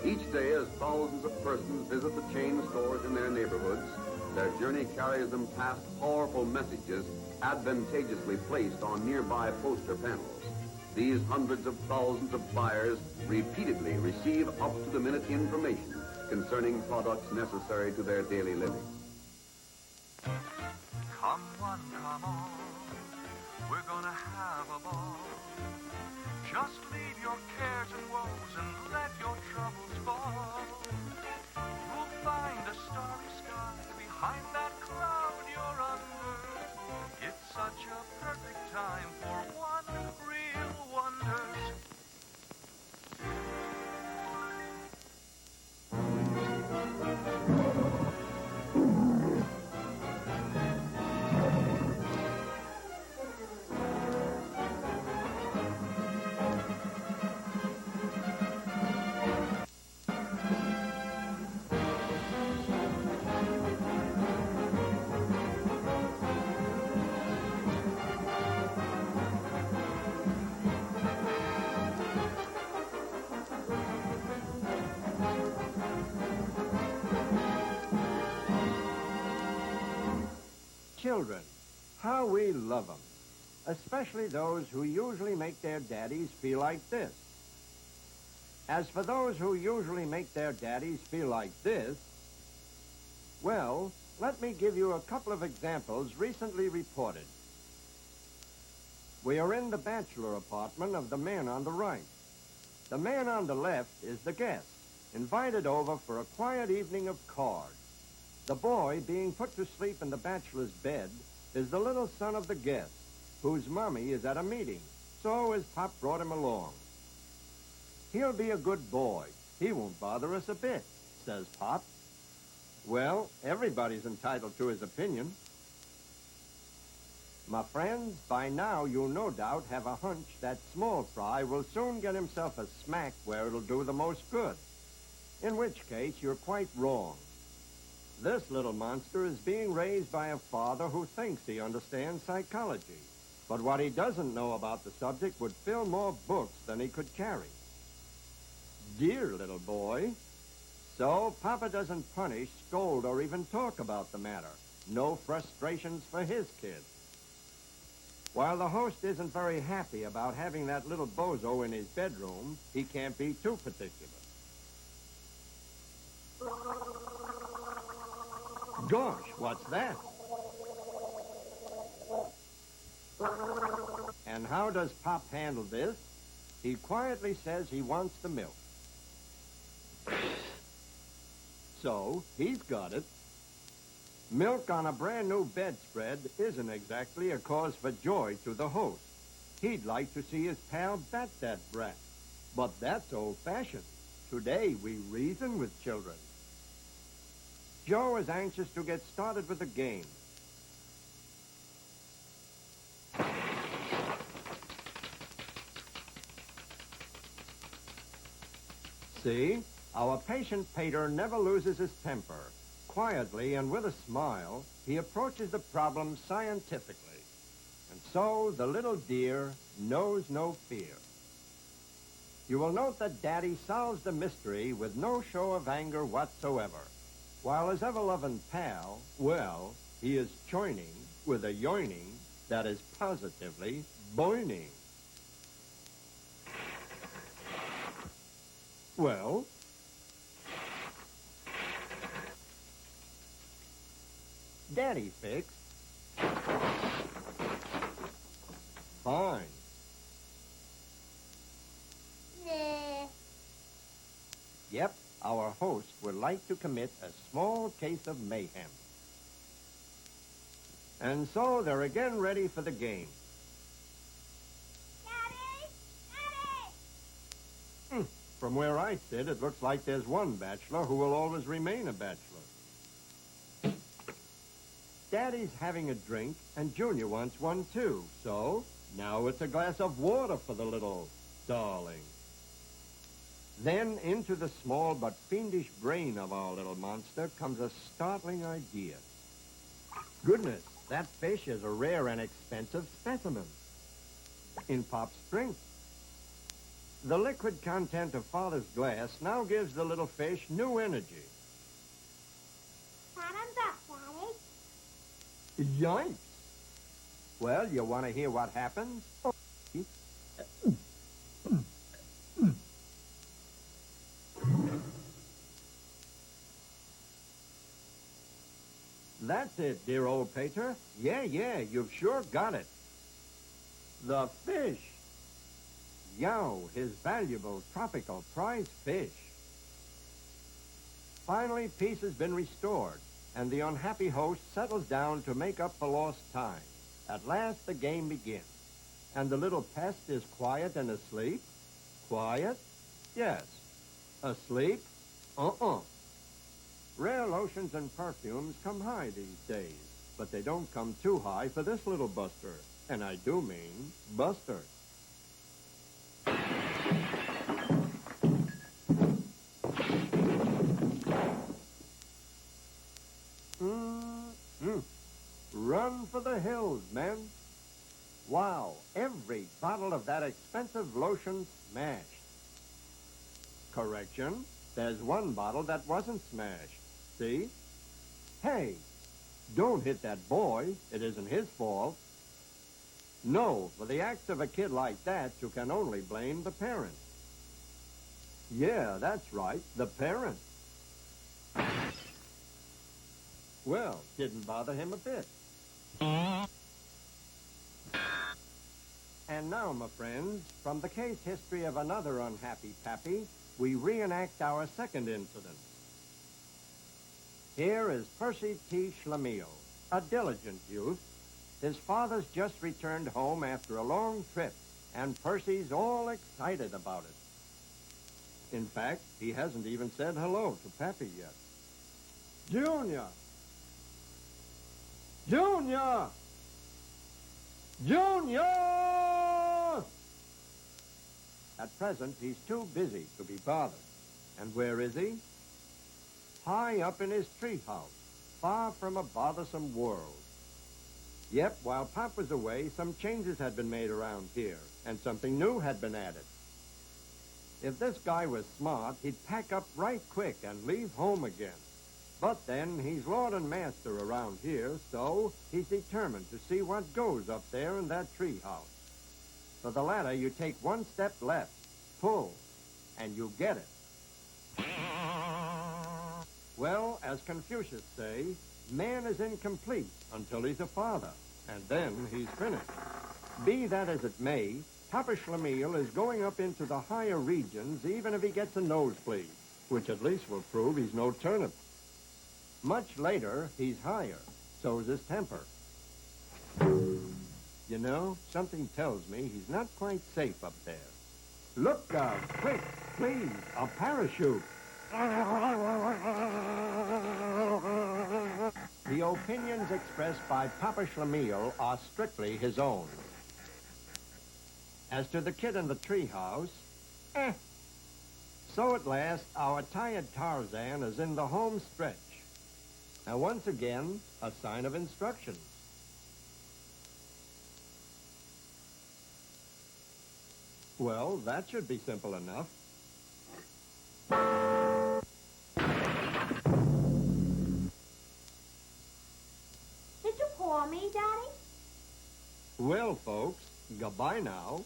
Each day, as thousands of persons visit the chain stores in their neighborhoods, their journey carries them past powerful messages advantageously placed on nearby poster panels. These hundreds of thousands of buyers repeatedly receive up-to-the-minute information concerning products necessary to their daily living. Come one, come all, we're gonna have a ball. Just leave your cares and woes and let your troubles fall. We'll find a starry sky behind that cloud you're under. It's such a perfect time for one real wonder. Children, how we love them, especially those who usually make their daddies feel like this. As for those who usually make their daddies feel like this, well, let me give you a couple of examples recently reported. We are in the bachelor apartment of the man on the right. The man on the left is the guest, invited over for a quiet evening of cards. The boy being put to sleep in the bachelor's bed is the little son of the guest, whose mommy is at a meeting, so his pop brought him along. He'll be a good boy. He won't bother us a bit, says Pop. Well, everybody's entitled to his opinion. My friends, by now you'll no doubt have a hunch that small fry will soon get himself a smack where it'll do the most good, in which case you're quite wrong. This little monster is being raised by a father who thinks he understands psychology. But what he doesn't know about the subject would fill more books than he could carry. Dear little boy. So Papa doesn't punish, scold, or even talk about the matter. No frustrations for his kid. While the host isn't very happy about having that little bozo in his bedroom, he can't be too particular. Gosh, what's that? And how does Pop handle this? He quietly says he wants the milk. So, he's got it. Milk on a brand new bedspread isn't exactly a cause for joy to the host. He'd like to see his pal bat that brat. But that's old-fashioned. Today, we reason with children. Joe is anxious to get started with the game. See, our patient Pater never loses his temper. Quietly and with a smile, he approaches the problem scientifically. And so the little dear knows no fear. You will note that Daddy solves the mystery with no show of anger whatsoever. While his ever-loving pal, well, he is joining with a yoining that is positively boining. Well, Daddy fixed. Fine. Nah. Yep, our host would like to commit a small case of mayhem. And so they're again ready for the game. Daddy! Daddy! From where I sit, it looks like there's one bachelor who will always remain a bachelor. Daddy's having a drink, and Junior wants one too. So, now it's a glass of water for the little darling. Then, into the small but fiendish brain of our little monster comes a startling idea. Goodness, that fish is a rare and expensive specimen. In Pop's drink. The liquid content of Father's glass now gives the little fish new energy. Bottoms up, Daddy. Yikes! Well, you want to hear what happens? That's it, dear old Pater. Yeah, you've sure got it. The fish. Yow, his valuable tropical prize fish. Finally, peace has been restored, and the unhappy host settles down to make up for lost time. At last, the game begins, and the little pest is quiet and asleep. Quiet? Yes. Asleep? Rare lotions and perfumes come high these days, but they don't come too high for this little buster. And I do mean Buster. Run for the hills, men. Wow, every bottle of that expensive lotion smashed. Correction, there's one bottle that wasn't smashed. See? Hey, don't hit that boy. It isn't his fault. No, for the acts of a kid like that, you can only blame the parent. Yeah, that's right, the parent. Well, didn't bother him a bit. And now, my friends, from the case history of another unhappy pappy, we reenact our second incident. Here is Percy T. Schlemiel, a diligent youth. His father's just returned home after a long trip, and Percy's all excited about it. In fact, he hasn't even said hello to Pappy yet. Junior! Junior! Junior! At present, he's too busy to be bothered. And where is he? High up in his treehouse, far from a bothersome world. Yep, while Pop was away, some changes had been made around here, and something new had been added. If this guy was smart, he'd pack up right quick and leave home again. But then, he's lord and master around here, so he's determined to see what goes up there in that treehouse. For the ladder, you take one step left, pull, and you get it. Well, as Confucius say, man is incomplete until he's a father, and then he's finished. Be that as it may, Papa Schlemiel is going up into the higher regions even if he gets a nosebleed, which at least will prove he's no turnip. Much later, he's higher, so's his temper. You know, something tells me he's not quite safe up there. Look out, quick, please, a parachute. The opinions expressed by Papa Schlemiel are strictly his own. As to the kid in the treehouse, So at last, our tired Tarzan is in the home stretch. Now, once again, a sign of instructions. Well, that should be simple enough. Did you call me, Daddy? Well, folks, goodbye now.